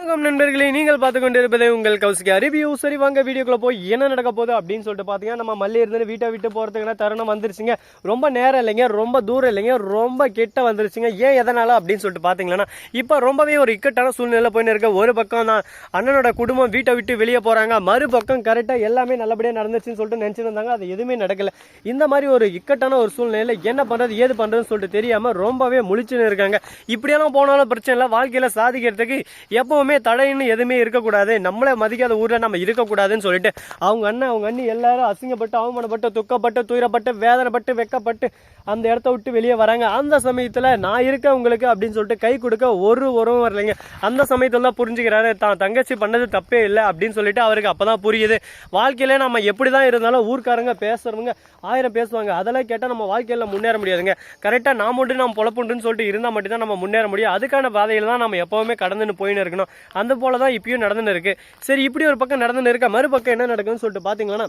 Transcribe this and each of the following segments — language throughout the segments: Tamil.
வணக்கம் நண்பர்களே, நீங்கள் பார்த்து கொண்டிருப்பது உங்கள் கௌசிகா ரிவ்யூ. சரி வாங்க வீடியோக்குள்ள போய் என்ன நடக்க போகுது அப்படின்னு சொல்லிட்டு பார்த்தீங்கன்னா, நம்ம மல்லி இருந்து வீட்டை விட்டு போகிறதுக்கான தருணம் வந்துருச்சுங்க. ரொம்ப நேரம் இல்லைங்க, ரொம்ப தூரம் இல்லைங்க, ரொம்ப கிட்ட வந்துருச்சுங்க. ஏன் எதனால அப்படின்னு சொல்லிட்டு பார்த்தீங்கன்னா, இப்போ ரொம்பவே ஒரு இக்கட்டான சூழ்நிலை போயின்னு இருக்க. ஒரு பக்கம் தான் அண்ணனோட குடும்பம் வீட்டை விட்டு வெளியே போகிறாங்க, மறுபக்கம் கரெக்டாக எல்லாமே நல்லபடியாக நடந்துச்சுன்னு சொல்லிட்டு நினச்சிட்டு இருந்தாங்க. அது எதுவுமே நடக்கல. இந்த மாதிரி ஒரு இக்கட்டான ஒரு சூழ்நிலையில் என்ன பண்ணுறது ஏது பண்ணுறதுன்னு சொல்லிட்டு தெரியாமல் ரொம்பவே முழிச்சுன்னு இருக்காங்க. இப்படியெல்லாம் போனாலும் பிரச்சனை இல்லை, வாழ்க்கையில் சாதிக்கிறதுக்கு எப்பவுமே தடைன்னு எதுவுமே இருக்கக்கூடாது, நம்மளே மதிக்காத ஊரில் நம்ம இருக்கக்கூடாதுன்னு சொல்லிட்டு அவங்க அண்ணன் அவங்க அண்ணி எல்லாரும் அசிங்கப்பட்டு அவமானப்பட்டு துக்கப்பட்டு துயரப்பட்டு வேதனைப்பட்டு வெக்கப்பட்டு அந்த இடத்த விட்டு வெளியே வராங்க. அந்த சமயத்தில் நான் இருக்கேன் உங்களுக்கு அப்படின்னு சொல்லிட்டு கை கொடுக்க ஒரு உறவும் வரலைங்க. அந்த சமயத்தில் தான் புரிஞ்சுக்கிறாரு தான் தங்கச்சி பண்ணது தப்பே இல்லை அப்படின்னு சொல்லிட்டு அவருக்கு அப்போதான் புரியுது. வாழ்க்கையில நம்ம எப்படி தான் இருந்தாலும் ஊர்க்காரங்க பேசுறவங்க 1000 பேசுவாங்க, அதெல்லாம் கேட்டால் நம்ம வாழ்க்கையில் முன்னேற முடியாதுங்க. கரெக்டாக நாம் மட்டும் நம்ம பொழப்புண்டுன்னு சொல்லிட்டு இருந்தால் மட்டும்தான் நம்ம முன்னேற முடியும். அதுக்கான பாதையில் தான் நம்ம எப்போவுமே கடந்துன்னு போயின்னு இருக்கணும். அந்த போல தான் இப்பயும் நடந்துன்னு இருக்கு. சரி, இப்படி ஒரு பக்கம் நடந்துன்னு இருக்க, மறுபக்கம் என்ன நடக்குன்னு சொல்லிட்டு பார்த்தீங்கன்னா,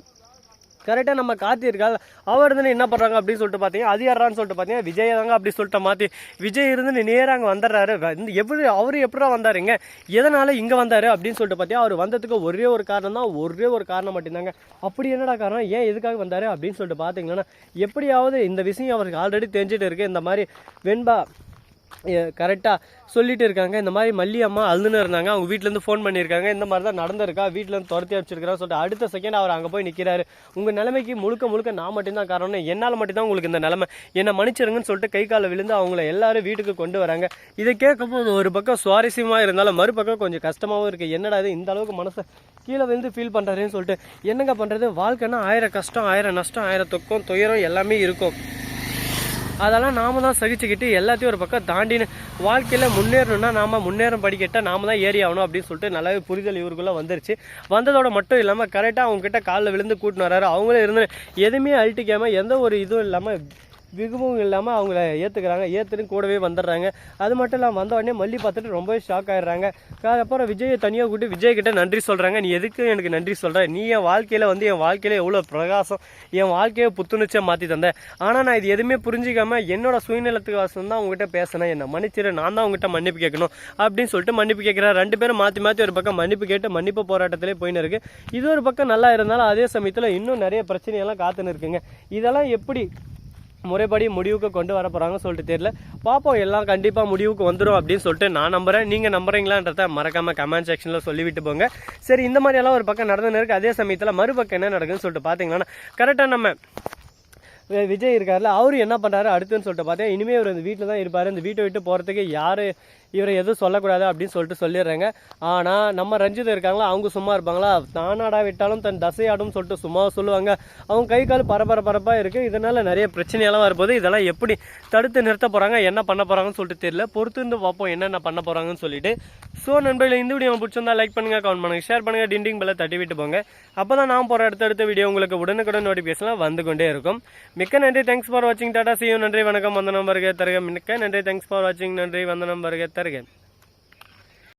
கரெக்டாக நம்ம கார்த்தி இருக்காது அவர் இருந்து என்ன பண்ணுறாங்க அப்படின்னு சொல்லிட்டு பார்த்தீங்கன்னா, அது யாரான்னு சொல்லிட்டு பார்த்தீங்கன்னா விஜய் தாங்க அப்படி சொல்லிட்டு மாற்றி விஜய் இருந்து நேராக அங்கே வந்துடுறாரு. அவர் எப்படிதான் வந்தாருங்க, எதனால் இங்கே வந்தார் அப்படின்னு சொல்லிட்டு பார்த்தீங்கன்னா, அவர் வந்ததுக்கு ஒரே ஒரு காரணம் தான், ஒரே ஒரு காரணம் மட்டும்தாங்க. அப்படி என்னடா காரணம், ஏன் எதுக்காக வந்தார் அப்படின்னு சொல்லிட்டு பார்த்தீங்கன்னா, எப்படியாவது இந்த விஷயம் அவருக்கு ஆல்ரெடி தெரிஞ்சுட்டு இருக்கு. இந்த மாதிரி வெண்பா கரெக்டாக சொல்லிட்டு இருக்காங்க, இந்த மாதிரி மல்லி அம்மா அழுதுன்னு இருந்தாங்க, அவங்க வீட்டிலேருந்து ஃபோன் பண்ணியிருக்காங்க, இந்த மாதிரி தான் நடந்திருக்கா, வீட்டிலேருந்து துரத்தி அடிச்சிருக்கிறா சொல்லிட்டு அடுத்த செகண்ட் அவர் அங்கே போய் நிற்கிறாரு. உங்கள் நிலைமைக்கு முழுக்க நான் மட்டும்தான் காரணம், என்னால் மட்டும்தான் உங்களுக்கு இந்த நிலைமை, என்னை மன்னிச்சிருங்கன்னு சொல்லிட்டு கை காலை விழுந்து அவங்கள எல்லாரும் வீட்டுக்கு கொண்டு வராங்க. இதை கேட்கும்போது ஒரு பக்கம் சுவாரஸ்யமாக இருந்தாலும் மறுபக்கம் கொஞ்சம் கஷ்டமாகவும் இருக்குது. என்னடா இது இந்த அளவுக்கு மனசை கீழே விழுந்து ஃபீல் பண்ணுறாருன்னு சொல்லிட்டு, என்னங்க பண்ணுறது, வாழ்க்கைன்னா 1000 கஷ்டம் 1000 நஷ்டம் 1000 துக்கம் துயரம் எல்லாமே இருக்கும். அதெல்லாம் நாம தான் சகிச்சுக்கிட்டு எல்லாத்தையும் ஒரு பக்கம் தாண்டின்னு வாழ்க்கையில் முன்னேறணும்னா நாம் முன்னேறம் படிக்கட்டால் நாம தான் ஏறி ஆகணும் அப்படின்னு சொல்லிட்டு நல்லாவே புரிதல் இவருக்குள்ளே வந்துருச்சு. வந்ததோட மட்டும் இல்லாமல் கரெக்டாக அவங்ககிட்ட காலில் விழுந்து கூட்டின்னு வர்றாரு. அவங்களே இருந்து எதுவுமே அழட்டிக்காமல் எந்த ஒரு இதுவும் இல்லாமல் விகுமும் இல்லாமல் அவங்கள ஏற்றுக்கிறாங்க, ஏற்றுன்னு கூடவே வந்துடுறாங்க. அது மட்டும் இல்லாமல் வந்த உடனே மல்லி பார்த்துட்டு ரொம்பவே ஷாக் ஆகிடுறாங்க. அப்புறம் விஜயை தனியாக கூட்டி விஜய்கிட்ட நன்றி சொல்கிறாங்க. நீ எதுக்கு எனக்கு நன்றி சொல்கிற, நீ என் வாழ்க்கையில் என் வாழ்க்கையில் எவ்வளோ பிரகாசம், என் வாழ்க்கையை புத்துணர்ச்சியாக மாற்றி தந்தேன். ஆனால் நான் இது எதுவுமே புரிஞ்சிக்காமல் என்னோட சுயநலத்துக்கு வாசம் தான் உங்ககிட்ட பேசினேன், என்னை மன்னிச்சிரு, நான் தான் உங்ககிட்ட மன்னிப்பு கேட்கணும் அப்படின்னு சொல்லிட்டு மன்னிப்பு கேட்குறாரு. 2 பேரும் மாற்றி ஒரு பக்கம் மன்னிப்பு கேட்டு மன்னிப்பு போராட்டத்திலே போயின்னு இருக்கு. இது ஒரு பக்கம் நல்லா இருந்தாலும் அதே சமயத்தில் இன்னும் நிறைய பிரச்சனையெல்லாம் காத்துன்னு இருக்குங்க. இதெல்லாம் எப்படி முறைப்படி முடிவுக்கு கொண்டு வர போகிறாங்கன்னு சொல்லிட்டு தெரியல, பார்ப்போம். எல்லாம் கண்டிப்பாக முடிவுக்கு வந்துடும் அப்படின்னு சொல்லிட்டு நான் நம்புகிறேன். நீங்கள் நம்புறீங்களான்றத மறக்காமல் கமெண்ட் செக்ஷனில் சொல்லிவிட்டு போங்க. சரி, இந்த மாதிரியெல்லாம் ஒரு பக்கம் நடந்துன்னு இருக்குது. அதே சமயத்தில் மறுபக்கம் என்ன நடக்குதுன்னு சொல்லிட்டு பார்த்தீங்கன்னா, கரெக்டாக நம்ம விஜய் இருக்காருல, அவரு என்ன பண்ணுறாரு அடுத்துன்னு சொல்லிட்டு பார்த்தேன், இனிமேல் இவர் இந்த வீட்டில் தான் இருப்பார், இந்த வீட்டை விட்டு போகிறதுக்கு யார் இவரை எதுவும் சொல்லக்கூடாது அப்படின்னு சொல்லிட்டு சொல்லிடுறாங்க. ஆனால் நம்ம ரஞ்சித் இருக்காங்களா, அவங்க சும்மா இருப்பாங்களா, தானாடா விட்டாலும் தன் தசையாடும் சொல்லிட்டு சும்மா சொல்லுவாங்க. அவங்க கை கால் பரபரப்பாக இருக்குது. இதனால் நிறைய பிரச்சனையெல்லாம் வரும்போது இதெல்லாம் எப்படி தடுத்து நிறுத்த போகிறாங்க, என்ன பண்ண போகிறாங்கன்னு சொல்லிட்டு தெரியல. பொறுத்து இருந்து பார்ப்போம் என்னென்ன பண்ண போகிறாங்கன்னு சொல்லிட்டு. ஸோ நண்பர்களே, இந்த வீடியோ பிடிச்சிருந்தா லைக் பண்ணுங்கள், கமெண்ட் பண்ணுங்கள், ஷேர் பண்ணுங்கள், டிண்டிங் பெல்லை தட்டி விட்டு போங்க. அப்போ தான் நான் போகிற அடுத்த வீடியோ உங்களுக்கு உடனுக்குடன் நோட்டிஃபிகேஷன்லாம் வந்து கொண்டே இருக்கும். மிக்க நன்றி, தேங்க்ஸ் ஃபார் வாட்சிங், டாடா, see you, நன்றி, வணக்கம், வந்தனம், வருக தருக. மிக்க நன்றி, தேங்க்ஸ் ஃபார் வாட்சிங், நன்றி, வந்தனம், வருக தருக.